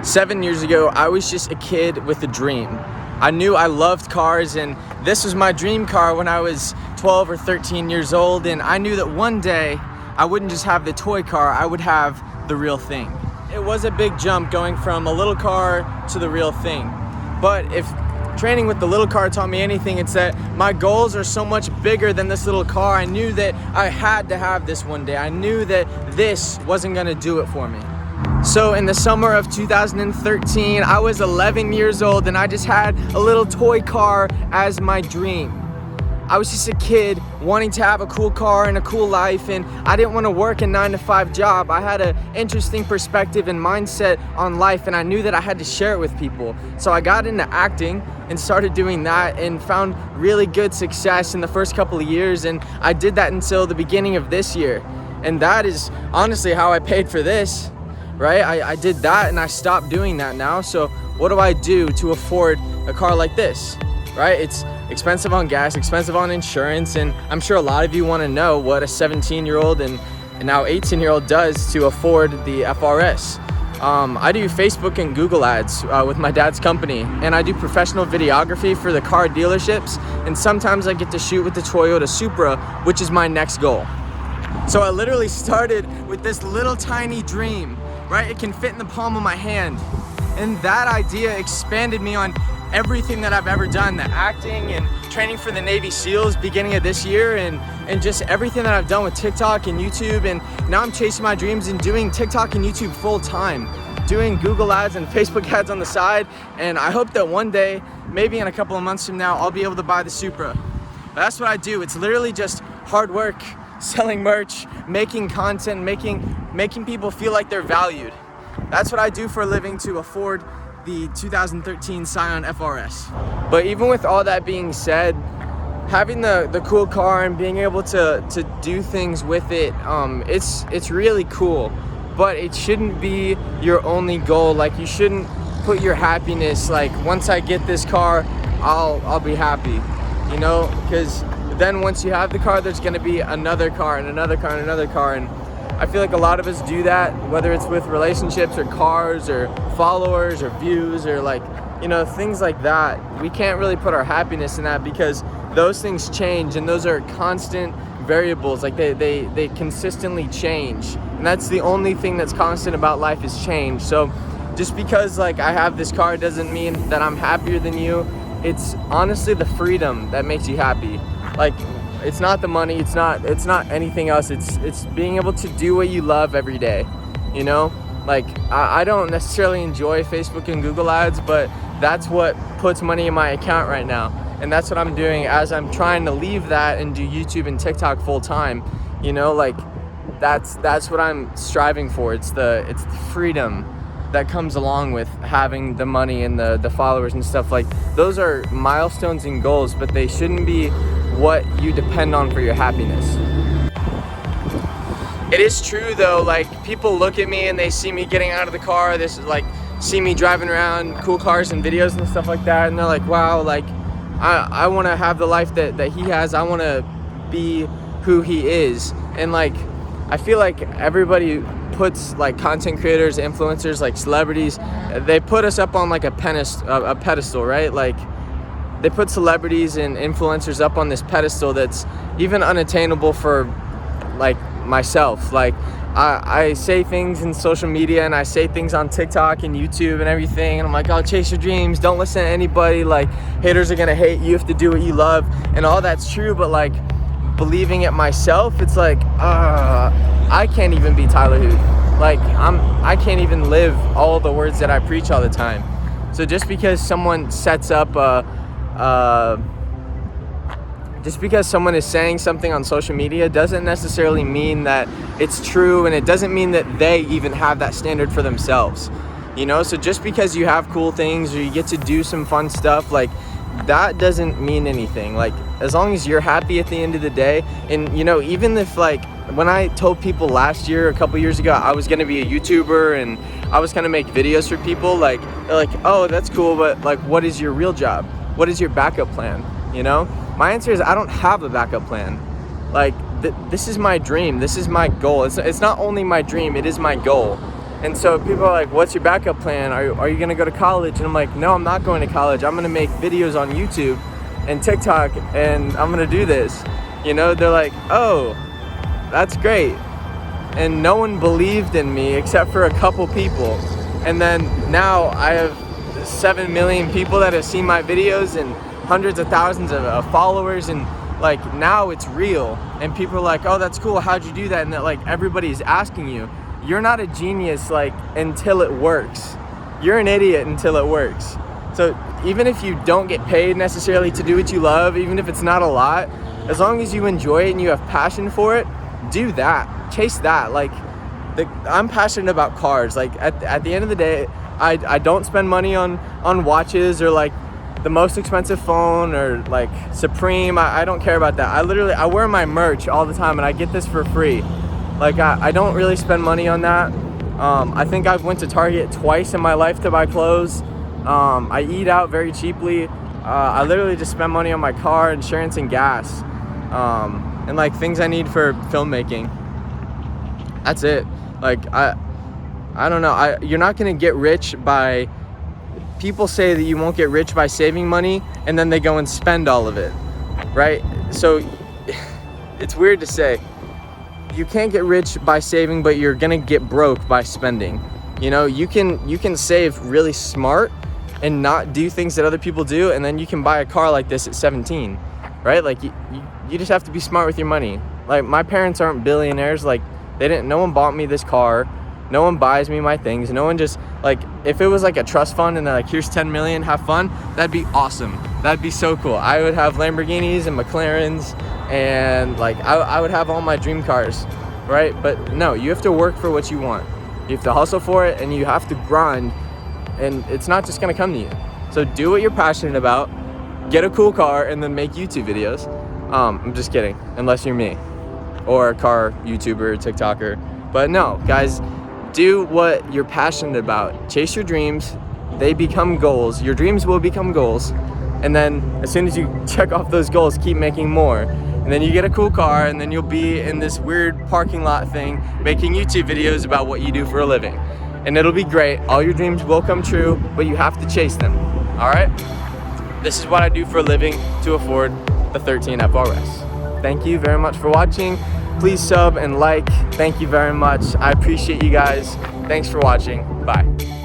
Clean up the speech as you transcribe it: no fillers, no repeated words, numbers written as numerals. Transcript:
7 years ago, I was just a kid with a dream. I knew I loved cars, and this was my dream car when I was 12 or 13 years old, and I knew that one day I wouldn't just have the toy car, I would have the real thing. It was a big jump going from a little car to the real thing. But if training with the little car taught me anything, it's that my goals are so much bigger than this little car. I knew that I had to have this one day. I knew that this wasn't gonna do it for me. So in the summer of 2013, I was 11 years old and I just had a little toy car as my dream. I was just a kid wanting to have a cool car and a cool life, and I didn't want to work a 9-to-5 job. I had an interesting perspective and mindset on life, and I knew that I had to share it with people. So I got into acting and started doing that and found really good success in the first couple of years, and I did that until the beginning of this year. And that is honestly how I paid for this, right? I did that and I stopped doing that now. So what do I do to afford a car like this, right? It's expensive on gas, expensive on insurance, and I'm sure a lot of you want to know what a 17-year-old and now 18-year-old does to afford the FRS. I do Facebook and Google ads with my dad's company, and I do professional videography for the car dealerships, and sometimes I get to shoot with the Toyota Supra, which is my next goal. So I literally started with this little tiny dream, right? It can fit in the palm of my hand, and that idea expanded me on everything that I've ever done, the acting and training for the Navy SEALs beginning of this year, and just everything that I've done with TikTok and YouTube. And now I'm chasing my dreams and doing TikTok and YouTube full time, doing Google ads and Facebook ads on the side. And I hope that one day, maybe in a couple of months from now, I'll be able to buy the Supra. But that's what I do. It's literally just hard work, selling merch, making content, making people feel like they're valued. That's what I do for a living to afford the 2013 Scion FRS. But even with all that being said, having the cool car and being able to do things with it, it's really cool. But it shouldn't be your only goal. Like, you shouldn't put your happiness like, once I get this car, I'll be happy, you know? Because then once you have the car, there's gonna be another car and another car and another car. And I feel like a lot of us do that, whether it's with relationships or cars or followers or views or things like that. We can't really put our happiness in that because those things change, and those are constant variables. Like they consistently change, and that's the only thing that's constant about life is change. So just because I have this car doesn't mean that I'm happier than you. It's honestly the freedom that makes you happy. It's not the money, it's not anything else. It's being able to do what you love every day, you know? I don't necessarily enjoy Facebook and Google ads, but that's what puts money in my account right now. And that's what I'm doing as I'm trying to leave that and do YouTube and TikTok full time. You know, that's what I'm striving for. It's the freedom that comes along with having the money and the followers and stuff. Those are milestones and goals, but they shouldn't be what you depend on for your happiness. It is true though, people look at me and they see me getting out of the car, see me driving around cool cars and videos and stuff like that, and they're like, wow, I want to have the life that he has. I want to be who he is. And I feel like everybody puts content creators, influencers, celebrities, they put us up on a pedestal, right? They put celebrities and influencers up on this pedestal that's even unattainable for myself. I say things in social media and I say things on TikTok and YouTube and everything, and I'm like, oh, chase your dreams, don't listen to anybody, haters are gonna hate, you have to do what you love, and all that's true. But believing it myself, it's I can't even be Tyler Hood. I can't even live all the words that I preach all the time. So just because someone sets up just because someone is saying something on social media doesn't necessarily mean that it's true, and it doesn't mean that they even have that standard for themselves, you know? So just because you have cool things or you get to do some fun stuff, that doesn't mean anything. As long as you're happy at the end of the day. And even if when I told people last year, a couple years ago, I was gonna be a YouTuber and I was gonna make videos for people, they're like, oh, that's cool, but what is your real job? What is your backup plan? You know? My answer is I don't have a backup plan. This is my dream. This is my goal. It's not only my dream, it is my goal. And so people are like, what's your backup plan? Are you gonna go to college? And I'm like, no, I'm not going to college. I'm gonna make videos on YouTube and TikTok, and I'm gonna do this. You know, they're like, oh, that's great. And no one believed in me except for a couple people. And then now I have 7 million people that have seen my videos and hundreds of thousands of followers, and like now it's real. And people are like, oh, that's cool, how'd you do that? And that, like, everybody's asking you. You're not a genius like until it works. You're an idiot until it works. So even if you don't get paid necessarily to do what you love, even if it's not a lot, as long as you enjoy it and you have passion for it, do that. Chase that. Like, I'm passionate about cars. Like at the end of the day, I don't spend money on watches or like the most expensive phone or like Supreme. I don't care about that. I wear my merch all the time and I get this for free. Like I don't really spend money on that. I think I've went to Target twice in my life to buy clothes. I eat out very cheaply. I literally just spend money on my car, insurance, and gas, and like things I need for filmmaking. That's it. Like I don't know. You're not gonna get rich by. People say that you won't get rich by saving money, and then they go and spend all of it, right? So it's weird to say. You can't get rich by saving, but you're gonna get broke by spending. You know, you can save really smart and not do things that other people do, and then you can buy a car like this at 17, right? Like you just have to be smart with your money. Like, my parents aren't billionaires. Like, no one bought me this car. No one buys me my things. No one just, like, if it was like a trust fund and they're like, here's 10 million, have fun, that'd be awesome. That'd be so cool. I would have Lamborghinis and McLarens, and like I would have all my dream cars, right? But no, you have to work for what you want. You have to hustle for it, and you have to grind, and it's not just gonna come to you. So do what you're passionate about, get a cool car, and then make YouTube videos. I'm just kidding, unless you're me, or a car YouTuber, TikToker. But no, guys, do what you're passionate about. Chase your dreams. They become goals. Your dreams will become goals. And then as soon as you check off those goals, keep making more. And then you get a cool car, and then you'll be in this weird parking lot thing making YouTube videos about what you do for a living. And it'll be great. All your dreams will come true, but you have to chase them. All right? This is what I do for a living to afford the 13F RS. Thank you very much for watching. Please sub and like. Thank you very much. I appreciate you guys. Thanks for watching. Bye.